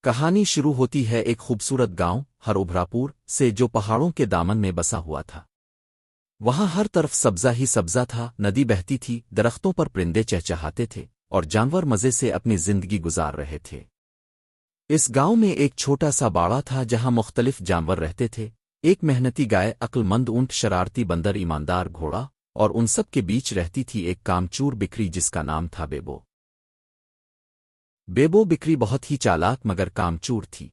کہانی شروع ہوتی ہے ایک خوبصورت گاؤں ہروبھراپور سے جو پہاڑوں کے دامن میں بسا ہوا تھا۔ وہاں ہر طرف سبزہ ہی سبزہ تھا، ندی بہتی تھی، درختوں پر پرندے چہچہاتے تھے اور جانور مزے سے اپنی زندگی گزار رہے تھے۔ اس گاؤں میں ایک چھوٹا سا باڑہ تھا جہاں مختلف جانور رہتے تھے، ایک محنتی گائے، عقل مند اونٹ، شرارتی بندر، ایماندار گھوڑا، اور ان سب کے بیچ رہتی تھی ایک کامچور بکری جس کا نام تھا بیبو۔ بیبو بکری بہت ہی چالاک مگر کامچور تھی۔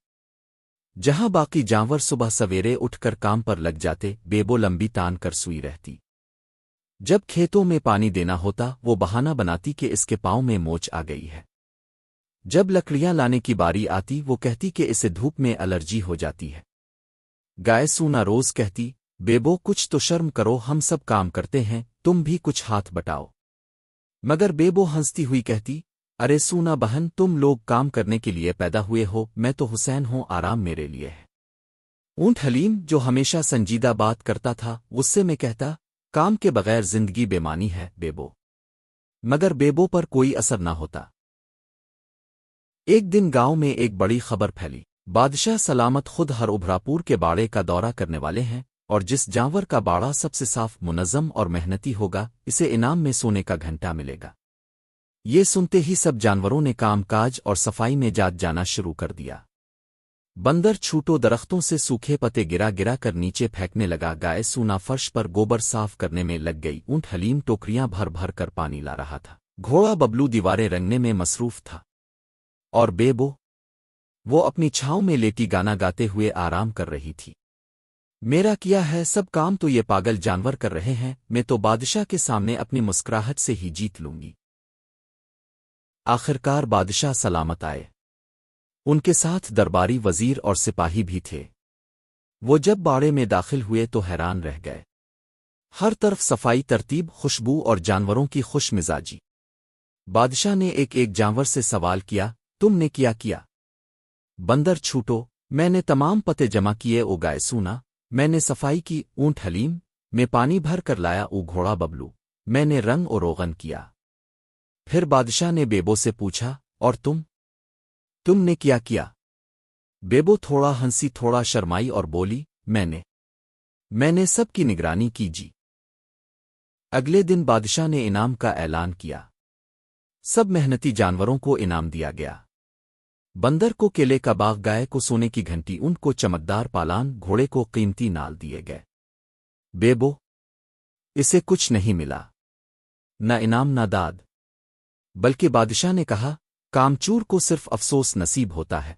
جہاں باقی جانور صبح سویرے اٹھ کر کام پر لگ جاتے، بیبو لمبی تان کر سوئی رہتی۔ جب کھیتوں میں پانی دینا ہوتا وہ بہانہ بناتی کہ اس کے پاؤں میں موچ آ گئی ہے۔ جب لکڑیاں لانے کی باری آتی وہ کہتی کہ اسے دھوپ میں الرجی ہو جاتی ہے۔ گائے سونا روز کہتی، بیبو کچھ تو شرم کرو، ہم سب کام کرتے ہیں، تم بھی کچھ ہاتھ بٹاؤ۔ مگر بیبو ہنستی ہوئی کہتی، ارے سونا بہن، تم لوگ کام کرنے کے لیے پیدا ہوئے ہو، میں تو حسین ہوں، آرام میرے لیے ہے۔ اونٹ حلیم جو ہمیشہ سنجیدہ بات کرتا تھا غصے میں کہتا، کام کے بغیر زندگی بے معنی ہے بیبو۔ مگر بیبو پر کوئی اثر نہ ہوتا۔ ایک دن گاؤں میں ایک بڑی خبر پھیلی، بادشاہ سلامت خود ہروبھراپور کے باڑے کا دورہ کرنے والے ہیں، اور جس جانور کا باڑہ سب سے صاف، منظم اور محنتی ہوگا اسے انعام میں سونے کا گھنٹا ملے گا۔ یہ سنتے ہی سب جانوروں نے کام کاج اور صفائی میں جانا شروع کر دیا۔ بندر چھوٹوں درختوں سے سوکھے پتے گرا گرا کر نیچے پھینکنے لگا، گائے سونا فرش پر گوبر صاف کرنے میں لگ گئی، اونٹ حلیم ٹوکریاں بھر بھر کر پانی لا رہا تھا، گھوڑا ببلو دیواریں رنگنے میں مصروف تھا، اور بیبو وہ اپنی چھاؤں میں لیٹی گانا گاتے ہوئے آرام کر رہی تھی۔ میرا کیا ہے سب کام تو یہ پاگل جانور کر رہے ہیں، میں تو بادشاہ کے سامنے اپنی مسکراہٹ سے ہی جیت لوں گی۔ آخرکار بادشاہ سلامت آئے۔ ان کے ساتھ درباری، وزیر اور سپاہی بھی تھے۔ وہ جب باڑے میں داخل ہوئے تو حیران رہ گئے۔ ہر طرف صفائی، ترتیب، خوشبو اور جانوروں کی خوش مزاجی۔ بادشاہ نے ایک ایک جانور سے سوال کیا، تم نے کیا کیا؟ بندر چھوٹو، میں نے تمام پتے جمع کیے، او گائے سونا، میں نے صفائی کی، اونٹ حلیم، میں پانی بھر کر لایا، او گھوڑا ببلو، میں نے رنگ و روغن کیا۔ پھر بادشاہ نے بیبو سے پوچھا، اور تم نے کیا کیا؟ بیبو تھوڑا ہنسی، تھوڑا شرمائی اور بولی، میں نے سب کی نگرانی کی جی۔ اگلے دن بادشاہ نے انعام کا اعلان کیا۔ سب محنتی جانوروں کو انعام دیا گیا۔ بندر کو کیلے کا باغ، گائے کو سونے کی گھنٹی، اونٹ کو چمکدار پالان، گھوڑے کو قیمتی نال دیے گئے۔ بیبو اسے کچھ نہیں ملا، نہ انعام نہ داد، بلکہ بادشاہ نے کہا، کامچور کو صرف افسوس نصیب ہوتا ہے۔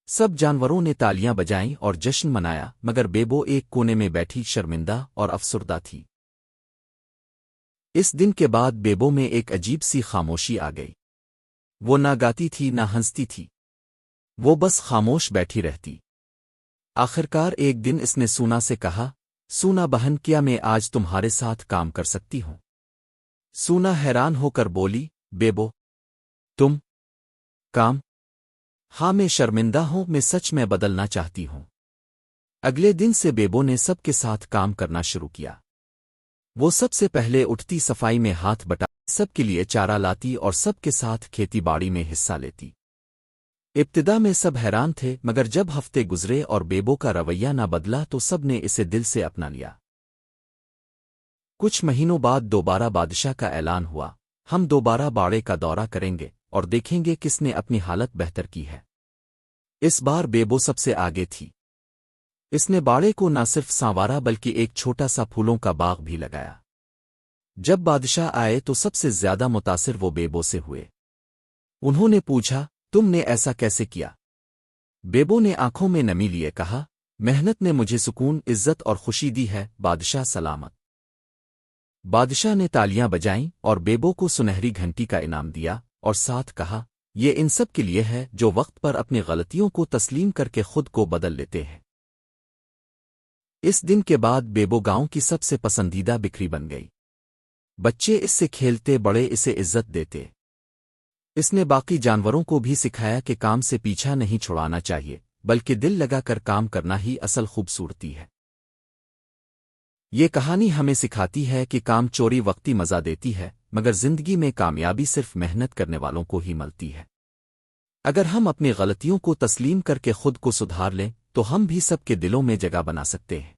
سب جانوروں نے تالیاں بجائیں اور جشن منایا، مگر بیبو ایک کونے میں بیٹھی شرمندہ اور افسردہ تھی۔ اس دن کے بعد بیبو میں ایک عجیب سی خاموشی آ گئی۔ وہ نہ گاتی تھی نہ ہنستی تھی، وہ بس خاموش بیٹھی رہتی۔ آخرکار ایک دن اس نے سونا سے کہا، سونا بہن، کیا میں آج تمہارے ساتھ کام کر سکتی ہوں؟ سونا حیران ہو کر بولی، بیبو تم کام؟ ہاں، میں شرمندہ ہوں، میں سچ میں بدلنا چاہتی ہوں۔ اگلے دن سے بیبو نے سب کے ساتھ کام کرنا شروع کیا۔ وہ سب سے پہلے اٹھتی، صفائی میں ہاتھ بٹا، سب کے لیے چارہ لاتی اور سب کے ساتھ کھیتی باڑی میں حصہ لیتی۔ ابتدا میں سب حیران تھے، مگر جب ہفتے گزرے اور بیبو کا رویہ نہ بدلا تو سب نے اسے دل سے اپنا لیا۔ کچھ مہینوں بعد دوبارہ بادشاہ کا اعلان ہوا، ہم دوبارہ باڑے کا دورہ کریں گے اور دیکھیں گے کس نے اپنی حالت بہتر کی ہے۔ اس بار بیبو سب سے آگے تھی۔ اس نے باڑے کو نہ صرف سنوارا بلکہ ایک چھوٹا سا پھولوں کا باغ بھی لگایا۔ جب بادشاہ آئے تو سب سے زیادہ متاثر وہ بیبو سے ہوئے۔ انہوں نے پوچھا، تم نے ایسا کیسے کیا؟ بیبو نے آنکھوں میں نمی لیے کہا، محنت نے مجھے سکون، عزت اور خوشی دی ہے، بادشاہ سلامت۔ بادشاہ نے تالیاں بجائیں اور بیبو کو سنہری گھنٹی کا انعام دیا، اور ساتھ کہا، یہ ان سب کے لیے ہے جو وقت پر اپنی غلطیوں کو تسلیم کر کے خود کو بدل لیتے ہیں۔ اس دن کے بعد بیبو گاؤں کی سب سے پسندیدہ بکری بن گئی۔ بچے اس سے کھیلتے، بڑے اسے عزت دیتے۔ اس نے باقی جانوروں کو بھی سکھایا کہ کام سے پیچھا نہیں چھڑانا چاہیے، بلکہ دل لگا کر کام کرنا ہی اصل خوبصورتی ہے۔ یہ کہانی ہمیں سکھاتی ہے کہ کام چوری وقتی مزہ دیتی ہے، مگر زندگی میں کامیابی صرف محنت کرنے والوں کو ہی ملتی ہے۔ اگر ہم اپنی غلطیوں کو تسلیم کر کے خود کو سدھار لیں تو ہم بھی سب کے دلوں میں جگہ بنا سکتے ہیں۔